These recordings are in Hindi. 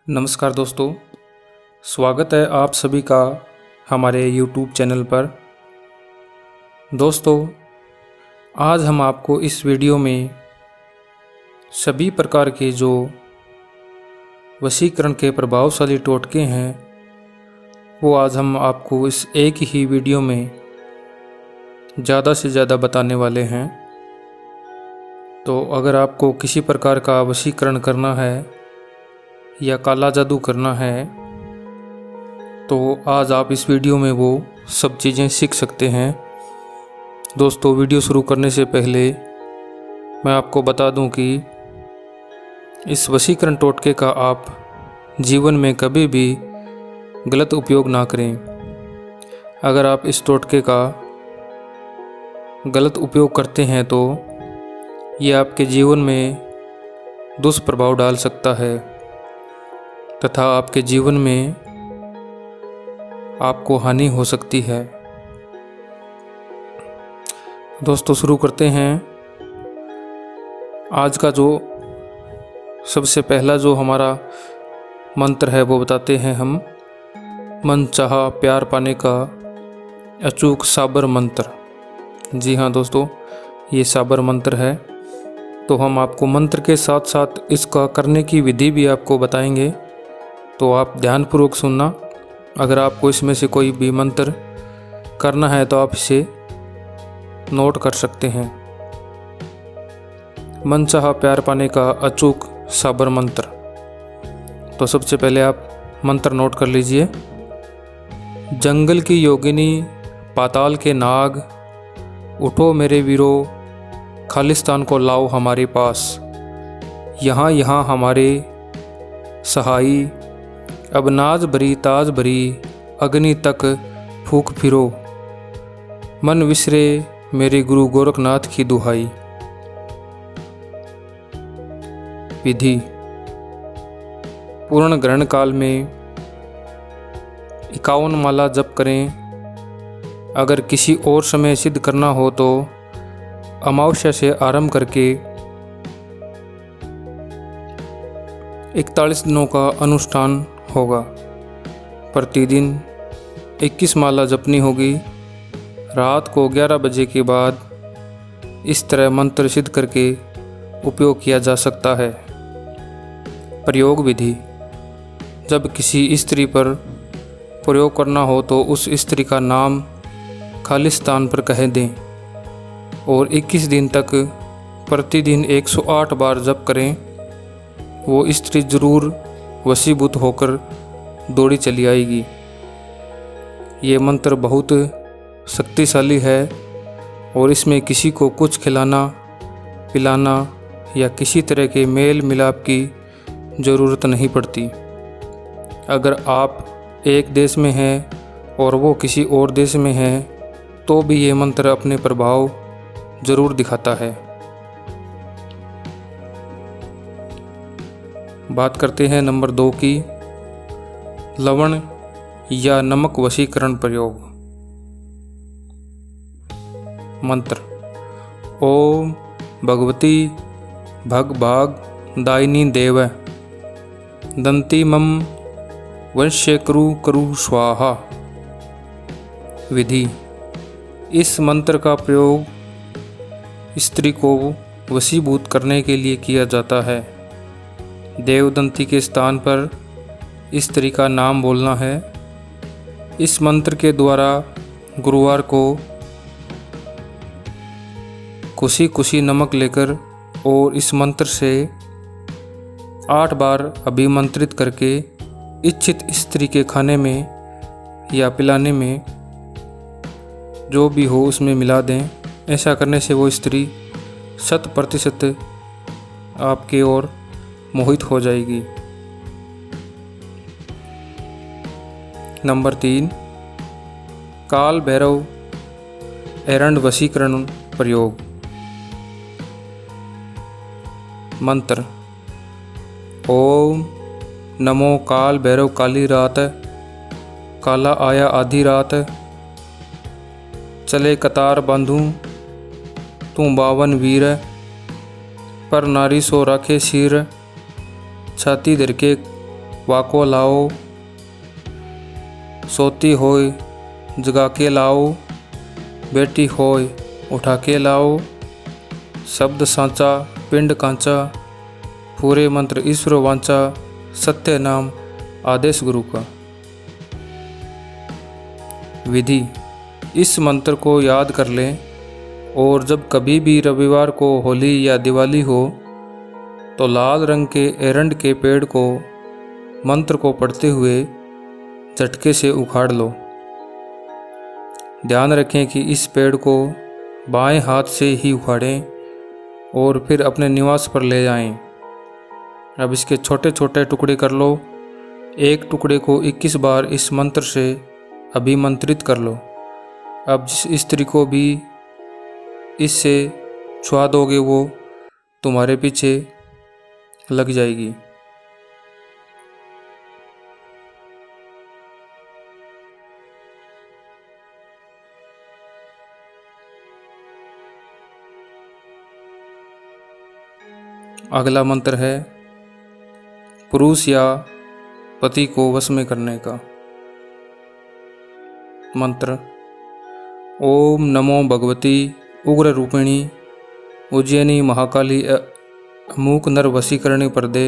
नमस्कार दोस्तों, स्वागत है आप सभी का हमारे YouTube चैनल पर। दोस्तों, आज हम आपको इस वीडियो में सभी प्रकार के जो वशीकरण के प्रभावशाली टोटके हैं वो आज हम आपको इस एक ही वीडियो में ज़्यादा से ज़्यादा बताने वाले हैं। तो अगर आपको किसी प्रकार का वशीकरण करना है या काला जादू करना है तो आज आप इस वीडियो में वो सब चीज़ें सीख सकते हैं। दोस्तों, वीडियो शुरू करने से पहले मैं आपको बता दूं कि इस वशीकरण टोटके का आप जीवन में कभी भी गलत उपयोग ना करें। अगर आप इस टोटके का गलत उपयोग करते हैं तो ये आपके जीवन में दुष्प्रभाव डाल सकता है तथा आपके जीवन में आपको हानि हो सकती है। दोस्तों, शुरू करते हैं। आज का जो सबसे पहला जो हमारा मंत्र है वो बताते हैं हम। मन चाहा प्यार पाने का अचूक साबर मंत्र। जी हाँ दोस्तों, ये साबर मंत्र है। तो हम आपको मंत्र के साथ साथ इसका करने की विधि भी आपको बताएंगे, तो आप ध्यानपूर्वक सुनना। अगर आपको इसमें से कोई भी मंत्र करना है तो आप इसे नोट कर सकते हैं। मन चाहा प्यार पाने का अचूक साबर मंत्र। तो सबसे पहले आप मंत्र नोट कर लीजिए। जंगल की योगिनी, पाताल के नाग, उठो मेरे वीरो, खालिस्तान को लाओ हमारे पास। यहाँ यहाँ हमारे सहाई, अब नाज भरी ताज भरी, अग्नि तक फूक फिरो। मन विसरे मेरे गुरु गोरखनाथ की दुहाई। विधि: पूर्ण ग्रहण काल में 51 माला जप करें। अगर किसी और समय सिद्ध करना हो तो अमावस्या से आरंभ करके 41 दिनों का अनुष्ठान होगा। प्रतिदिन 21 माला जपनी होगी। रात को 11 बजे के बाद इस तरह मंत्र सिद्ध करके उपयोग किया जा सकता है। प्रयोग विधि: जब किसी स्त्री पर प्रयोग करना हो तो उस स्त्री का नाम खालिस्तान पर कह दें और 21 दिन तक प्रतिदिन 108 बार जप करें। वो स्त्री जरूर वशीभूत होकर दौड़ी चली आएगी। ये मंत्र बहुत शक्तिशाली है और इसमें किसी को कुछ खिलाना पिलाना या किसी तरह के मेल मिलाप की ज़रूरत नहीं पड़ती। अगर आप एक देश में हैं और वो किसी और देश में हैं तो भी ये मंत्र अपने प्रभाव ज़रूर दिखाता है। बात करते हैं नंबर 2 की, लवण या नमक वशीकरण प्रयोग। मंत्र: ओम भगवती भग भाग दायिनी देव, दंती मम वंश्य करु करु स्वाहा। विधि: इस मंत्र का प्रयोग स्त्री को वशीभूत करने के लिए किया जाता है। देवदंती के स्थान पर स्त्री का नाम बोलना है। इस मंत्र के द्वारा गुरुवार को कुशी कुशी नमक लेकर और इस मंत्र से 8 बार अभिमंत्रित करके इच्छित स्त्री के खाने में या पिलाने में जो भी हो उसमें मिला दें। ऐसा करने से वो स्त्री 100% आपके ओर मोहित हो जाएगी। नंबर 3, काल भैरव एरंड वशीकरण प्रयोग। मंत्र: ओम नमो काल भैरव काली रात, काला आया आधी रात, चले कतार बांधूं तू 52 वीर, पर नारी सो राखे शीर, छाती धर के वाको लाओ, सोती होय जगा के लाओ, बेटी होय उठा के लाओ, शब्द सांचा पिंड कांचा, पूरे मंत्र ईश्वर वांचा, सत्य नाम आदेश गुरु का। विधि: इस मंत्र को याद कर लें और जब कभी भी रविवार को होली या दिवाली हो तो लाल रंग के एरंड के पेड़ को मंत्र को पढ़ते हुए झटके से उखाड़ लो। ध्यान रखें कि इस पेड़ को बाएं हाथ से ही उखाड़ें और फिर अपने निवास पर ले जाएं। अब इसके छोटे छोटे टुकड़े कर लो। एक टुकड़े को 21 बार इस मंत्र से अभिमंत्रित कर लो। अब जिस स्त्री को भी इससे छुआ दोगे वो तुम्हारे पीछे लग जाएगी। अगला मंत्र है पुरुष या पति को वश में करने का मंत्र। ओम नमो भगवती उग्र रूपिणी उज्जैनी महाकाली अमूक नर वशीकरणी पर्दे,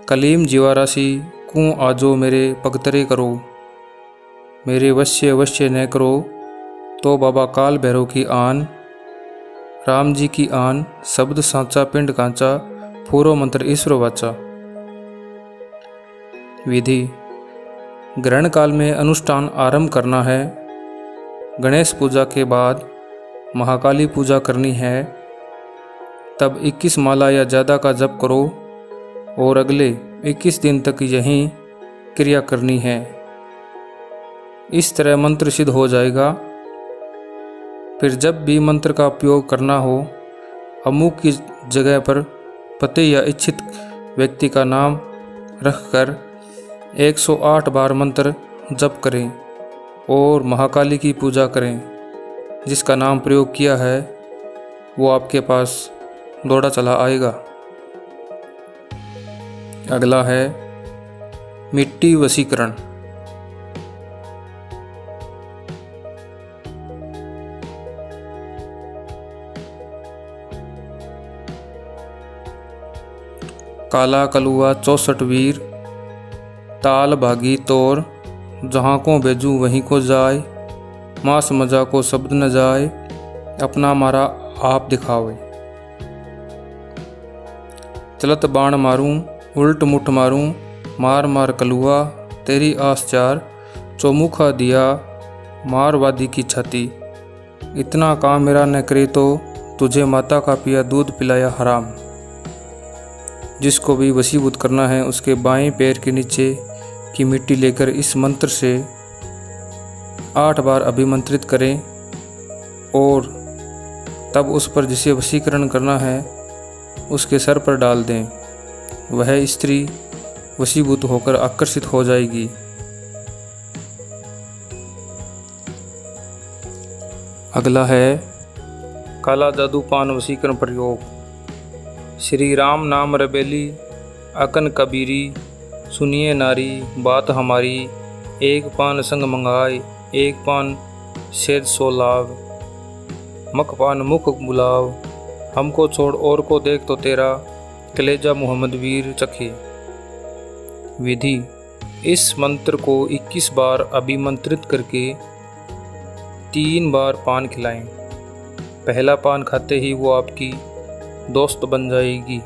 कलीम जीवाराशि कूँ आजो मेरे पगतरे करो, मेरे वश्य न करो, तो बाबा काल भैरव की आन, राम जी की आन, शब्द सांचा पिंड कांचा, पूरो मंत्र ईश्वर वाचा। विधि: ग्रहण काल में अनुष्ठान आरंभ करना है। गणेश पूजा के बाद महाकाली पूजा करनी है। तब 21 माला या ज़्यादा का जप करो और अगले 21 दिन तक यही क्रिया करनी है। इस तरह मंत्र सिद्ध हो जाएगा। फिर जब भी मंत्र का उपयोग करना हो, अमुक की जगह पर पति या इच्छित व्यक्ति का नाम रखकर 108 बार मंत्र जप करें और महाकाली की पूजा करें। जिसका नाम प्रयोग किया है वो आपके पास दौड़ा चला आएगा। अगला है मिट्टी वशीकरण। काला कलुआ 64 वीर, ताल भागी तोर, जहाँ को भेजू वहीं को जाए, मास मजा को शब्द न जाए, अपना मारा आप दिखावे। चलत बाण मारूं उल्ट मुठ मारूं, मार मार कलुआ तेरी आस चार, चौमुखा दिया मारवादी की छाती, इतना काम मेरा न करे तो तुझे माता का पिया दूध पिलाया हराम। जिसको भी वशीभूत करना है उसके बाएं पैर के नीचे की मिट्टी लेकर इस मंत्र से 8 बार अभिमंत्रित करें और तब उस पर जिसे वशीकरण करना है उसके सर पर डाल दें। वह स्त्री वशीभूत होकर आकर्षित हो जाएगी। अगला है काला जादू पान वशीकरण प्रयोग। श्री राम नाम रबेली अकन कबीरी, सुनिए नारी बात हमारी, एक पान संग मंगाए, एक पान सेध सो लाभ, मक पान मुख बुलाव, हमको छोड़ और को देख तो तेरा, कलेजा मोहम्मद वीर चखे। विधि: इस मंत्र को 21 बार अभिमंत्रित करके 3 बार पान खिलाएं। पहला पान खाते ही वो आपकी दोस्त बन जाएगी।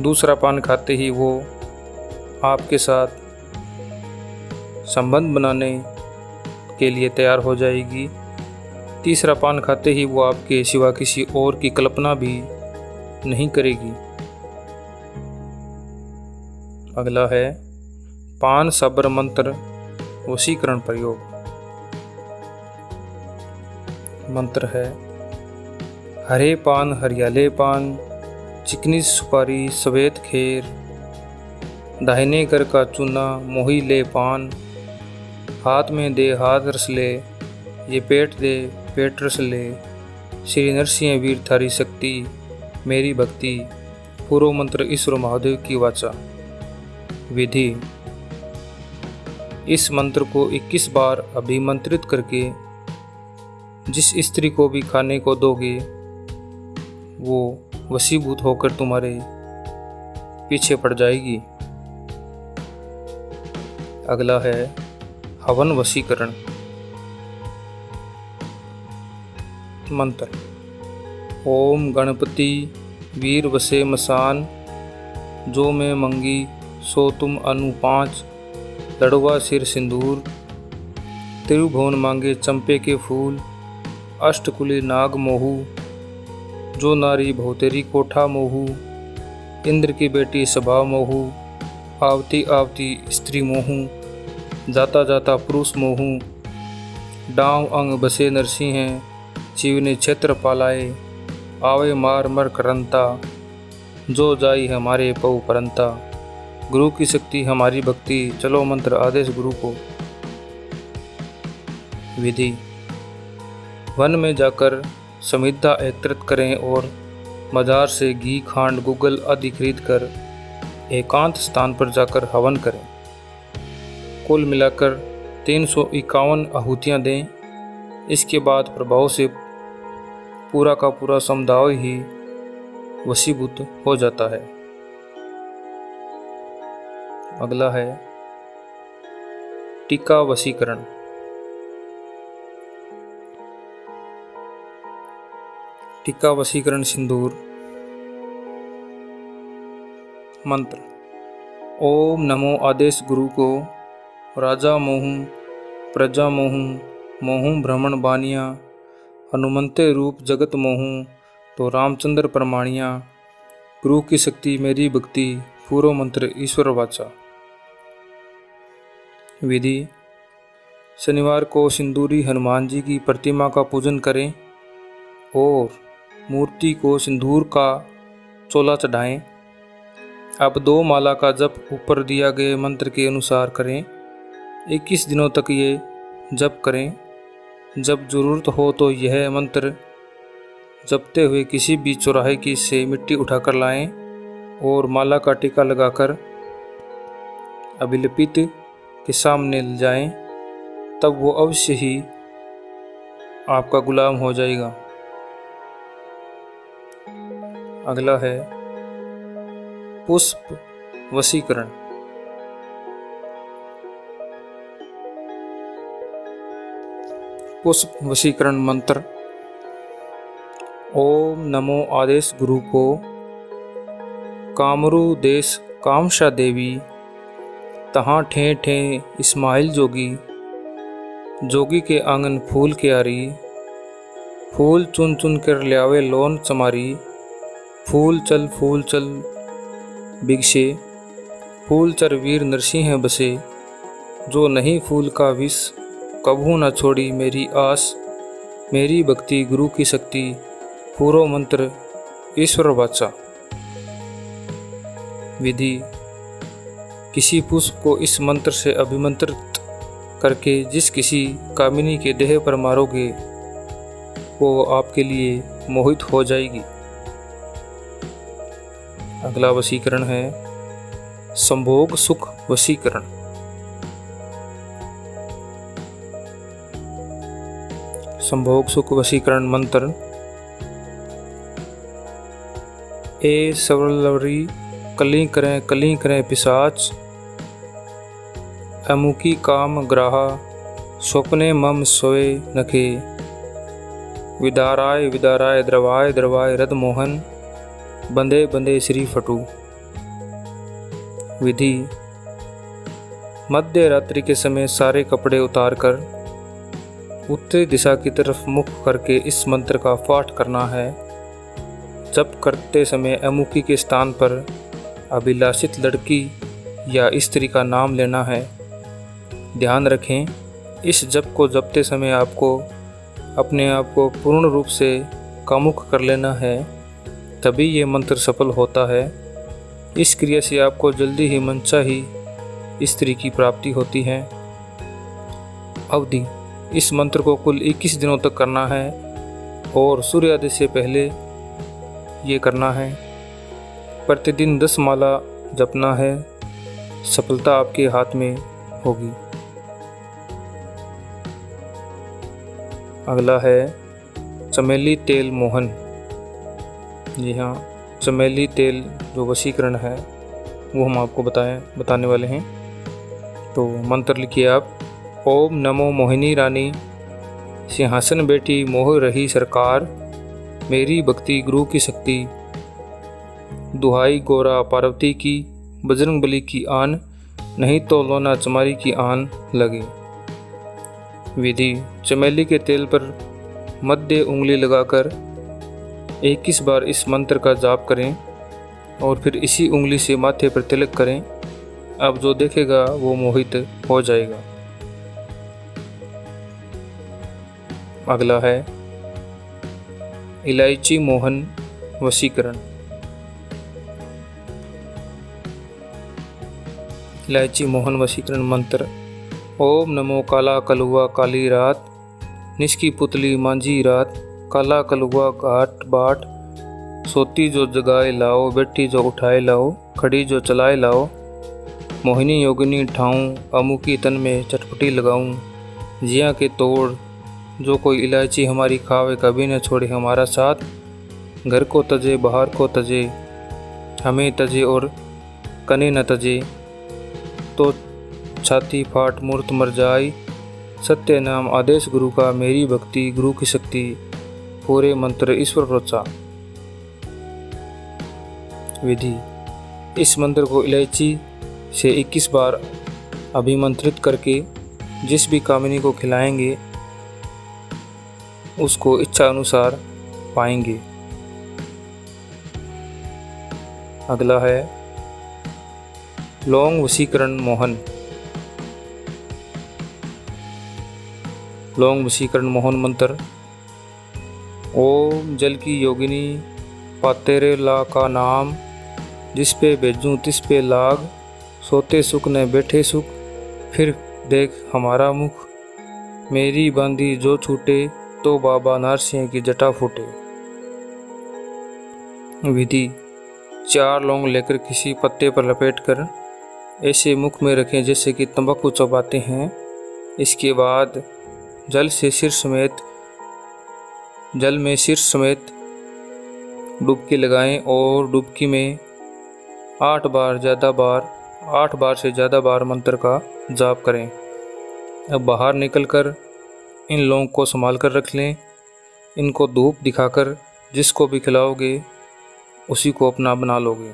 दूसरा पान खाते ही वो आपके साथ संबंध बनाने के लिए तैयार हो जाएगी। तीसरा पान खाते ही वो आपके सिवा किसी और की कल्पना भी नहीं करेगी। अगला है पान सब्र मंत्र वशीकरण प्रयोग। मंत्र है हरे पान हरियाले पान, चिकनी सुपारी सफ़ेद खेर, दाहिने कर का चूना मोही ले पान, हाथ में दे हाथ रस ले, ये पेट दे पेट रस ले, श्री नरसिंह वीर थारी शक्ति मेरी भक्ति, पूर्व मंत्र ईश्वर महादेव की वाचा। विधि: इस मंत्र को 21 बार अभिमंत्रित करके जिस स्त्री को भी खाने को दोगे वो वशीभूत होकर तुम्हारे पीछे पड़ जाएगी। अगला है हवन वशीकरण मंत्र। ओम गणपति वीर वसे मसान, जो मैं मंगी सो तुम अनु 5, लड़वा सिर सिंदूर, त्रिभुवन मांगे चंपे के फूल, अष्टकुली नाग मोहू, जो नारी भौतेरी कोठा मोहू, इंद्र की बेटी सभा मोहू, आवती आवती स्त्री मोहू, जाता जाता पुरुष मोहू, डांव अंग बसे नरसिंह हैं, जीवने क्षेत्र पालाए, आवे मार मर करंता, जो जाई हमारे पौ परंता, गुरु की शक्ति हमारी भक्ति, चलो मंत्र आदेश गुरु को। विधि: वन में जाकर समिधा एकत्रित करें और बाजार से घी खांड गुग्गल आदि खरीद कर एकांत स्थान पर जाकर हवन करें। कुल मिलाकर 351 आहुतियाँ दें। इसके बाद प्रभाव से पूरा का पूरा समुदाय ही वशीभूत हो जाता है। अगला है टीका वशीकरण। टीका वशीकरण सिंदूर मंत्र। ओम नमो आदेश गुरु को, राजा मोहूं प्रजा मोहूं, मोहूं भ्रमण बानिया, हनुमंते रूप जगत मोहूं, तो रामचंद्र प्रमाणिया, गुरु की शक्ति मेरी भक्ति, पूर्व मंत्र ईश्वर वाचा। विधि: शनिवार को सिंदूरी हनुमान जी की प्रतिमा का पूजन करें और मूर्ति को सिंदूर का चोला चढ़ाएं। अब 2 माला का जप ऊपर दिया गए मंत्र के अनुसार करें। 21 दिनों तक ये जप करें। जब जरूरत हो तो यह मंत्र जपते हुए किसी भी चौराहे की से मिट्टी उठाकर लाएं और माला का टीका लगाकर अभिलिपित के सामने ले जाएं, तब वो अवश्य ही आपका गुलाम हो जाएगा। अगला है पुष्प वशीकरण। पुष्प वशीकरण मंत्र। ओम नमो आदेश गुरु को, कामरू देश कामशा देवी, तहाँ ठे ठे इस्माइल जोगी, जोगी के आंगन फूल क्यारी, फूल चुन चुन कर ल्यावे लोन चमारी, फूल चल बिगशे, फूल चर वीर नरसिंह बसे, जो नहीं फूल का विष, कभू न छोड़ी मेरी आस, मेरी भक्ति गुरु की शक्ति, पूर्व मंत्र ईश्वर वाचा। विधि: किसी पुष्प को इस मंत्र से अभिमंत्रित करके जिस किसी कामिनी के देह पर मारोगे वो आपके लिए मोहित हो जाएगी। अगला वशीकरण है संभोग सुख वशीकरण। संभोग सुख वशीकरण मंत्र। ए सवलवरी कली करें पिशाच, अमुकी काम ग्राहा, स्वप्ने मम सोए नखे, विदाराय विदाराय द्रवाय द्रवाय रद मोहन, बंदे बंदे श्री फटू। विधि: मध्य रात्रि के समय सारे कपड़े उतारकर उत्तरी दिशा की तरफ मुख करके इस मंत्र का पाठ करना है। जप करते समय अमुखी के स्थान पर अभिलाषित लड़की या स्त्री का नाम लेना है। ध्यान रखें, इस जप को जपते समय आपको अपने आप को पूर्ण रूप से कामुक कर लेना है, तभी ये मंत्र सफल होता है। इस क्रिया से आपको जल्दी ही मनचाही स्त्री की प्राप्ति होती है। अवधि: इस मंत्र को कुल 21 दिनों तक करना है और सूर्योदय से पहले ये करना है। प्रतिदिन 10 माला जपना है। सफलता आपके हाथ में होगी। अगला है चमेली तेल मोहन। जी हाँ, चमेली तेल जो वशीकरण है वो हम आपको बताने वाले हैं। तो मंत्र लिखिए आप। ओम नमो मोहिनी रानी, सिंहासन बैठी मोह रही सरकार, मेरी भक्ति गुरु की शक्ति, दुहाई गोरा पार्वती की, बजरंग बली की आन, नहीं तो लोना चमारी की आन लगे। विधि: चमेली के तेल पर मध्य उंगली लगाकर 21 बार इस मंत्र का जाप करें और फिर इसी उंगली से माथे पर तिलक करें। अब जो देखेगा वो मोहित हो जाएगा। अगला है इलायची मोहन वशीकरण। इलायची मोहन वशीकरण मंत्र। ओम नमो काला कलुआ काली रात, निष्की पुतली मांझी रात, काला कलुआ घाट बाट, सोती जो जगाए लाओ, बैठी जो उठाए लाओ, खड़ी जो चलाए लाओ, मोहिनी योगिनी ठाऊं, अमुकी तन में चटपटी लगाऊं, जिया के तोड़, जो कोई इलायची हमारी खावे कभी न छोड़े हमारा साथ, घर को तजे बाहर को तजे, हमें तजे और कने न तजे, तो छाती फाट मूर्त मर जाई, सत्य नाम आदेश गुरु का, मेरी भक्ति गुरु की शक्ति, पूरे मंत्र ईश्वर रोचा। विधि: इस मंत्र को इलायची से 21 बार अभिमंत्रित करके जिस भी कामिनी को खिलाएंगे उसको इच्छा अनुसार पाएंगे। अगला है लौंग वशीकरण मोहन। लौंग वशीकरण मोहन मंत्र। ओम जल की योगिनी पातेरे ला का नाम, जिस पे भेजूं तिस पे लाग, सोते सुख न बैठे सुख, फिर देख हमारा मुख, मेरी बांधी जो छूटे, तो बाबा नारसिंह की जटा फूटे। विधि: 4 लौंग लेकर किसी पत्ते पर लपेटकर ऐसे मुख में रखें जैसे कि तंबाकू चबाते हैं। इसके बाद जल में सिर समेत डुबकी लगाएं और डुबकी में 8 बार से ज़्यादा बार मंत्र का जाप करें। अब बाहर निकलकर इन लौंग को संभाल कर रख लें। इनको धूप दिखाकर जिसको भी खिलाओगे उसी को अपना बना लोगे।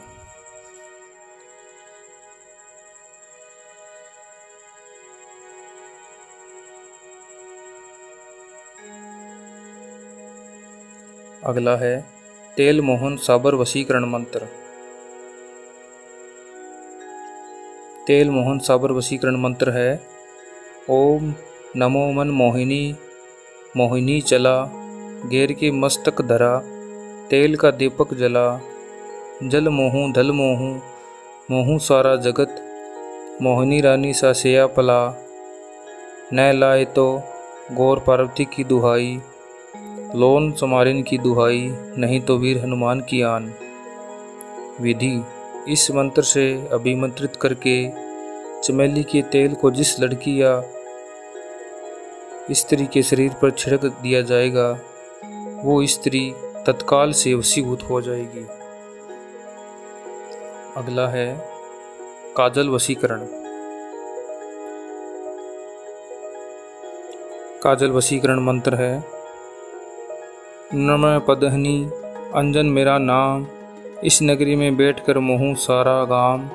अगला है तेल मोहन साबर वशीकरण मंत्र। तेल मोहन साबर वशीकरण मंत्र है। ओम नमो मन मोहिनी, मोहिनी चला, घेर के मस्तक धरा, तेल का दीपक जला, जल मोहूँ धल मोहूँ, मोहूँ सारा जगत, मोहिनी रानी सा सेया पला, न लाए तो गौर पार्वती की दुहाई, लोन समारिन की दुहाई, नहीं तो वीर हनुमान की आन। विधि: इस मंत्र से अभिमंत्रित करके चमेली के तेल को जिस लड़की या स्त्री के शरीर पर छिड़क दिया जाएगा वो स्त्री तत्काल से वशीभूत हो जाएगी। अगला है काजल वशीकरण। काजल वशीकरण मंत्र है। नमः पदहनी अंजन मेरा नाम, इस नगरी में बैठकर मोहूँ सारा गाम,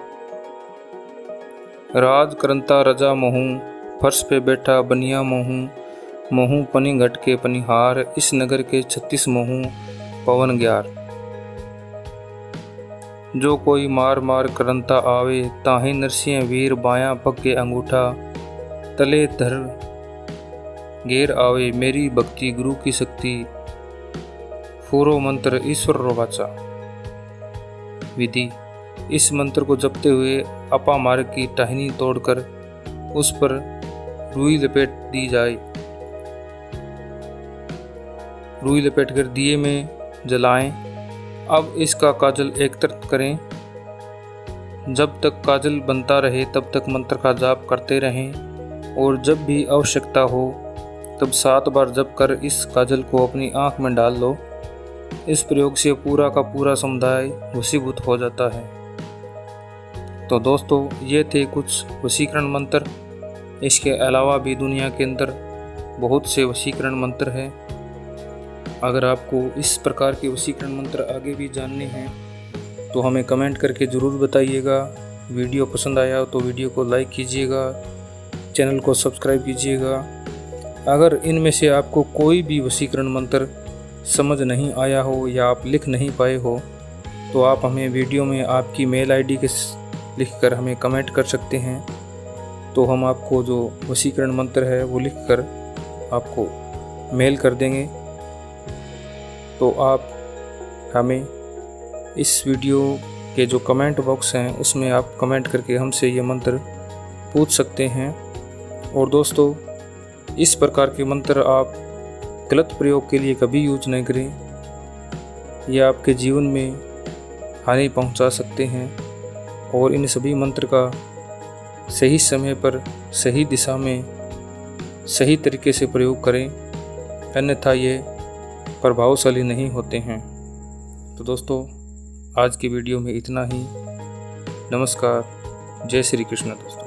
राज करंता रजा मोहूँ, फर्श पे बैठा बनिया मोहूँ, मोहूँ पनी घट के पनिहार, इस नगर के 36 मोहूँ पवन ग्यार। जो कोई मार मार करंता आवे, ताहि नरसिंह वीर बायां पग के अंगूठा, तले धर घेर आवे, मेरी भक्ति गुरु की शक्ति, पूरो मंत्र ईश्वर रोवाचा। विधि: इस मंत्र को जपते हुए अपा मार्ग की टहनी तोड़कर उस पर रुई लपेट दी जाए। रुई लपेटकर दिए में जलाएं। अब इसका काजल एकत्रित करें। जब तक काजल बनता रहे तब तक मंत्र का जाप करते रहें और जब भी आवश्यकता हो तब 7 बार जप कर इस काजल को अपनी आँख में डाल लो। इस प्रयोग से पूरा का पूरा समुदाय वशीभूत हो जाता है। तो दोस्तों, ये थे कुछ वशीकरण मंत्र। इसके अलावा भी दुनिया के अंदर बहुत से वशीकरण मंत्र हैं। अगर आपको इस प्रकार के वशीकरण मंत्र आगे भी जानने हैं तो हमें कमेंट करके ज़रूर बताइएगा। वीडियो पसंद आया तो वीडियो को लाइक कीजिएगा, चैनल को सब्सक्राइब कीजिएगा। अगर इनमें से आपको कोई भी वशीकरण मंत्र समझ नहीं आया हो या आप लिख नहीं पाए हो तो आप हमें वीडियो में आपकी मेल आईडी के लिखकर हमें कमेंट कर सकते हैं। तो हम आपको जो वशीकरण मंत्र है वो लिखकर आपको मेल कर देंगे। तो आप हमें इस वीडियो के जो कमेंट बॉक्स हैं उसमें आप कमेंट करके हमसे ये मंत्र पूछ सकते हैं। और दोस्तों, इस प्रकार के मंत्र आप गलत प्रयोग के लिए कभी यूज नहीं करें। ये आपके जीवन में हानि पहुंचा सकते हैं और इन सभी मंत्र का सही समय पर सही दिशा में सही तरीके से प्रयोग करें, अन्यथा ये प्रभावशाली नहीं होते हैं। तो दोस्तों, आज की वीडियो में इतना ही। नमस्कार, जय श्री कृष्ण दोस्तों।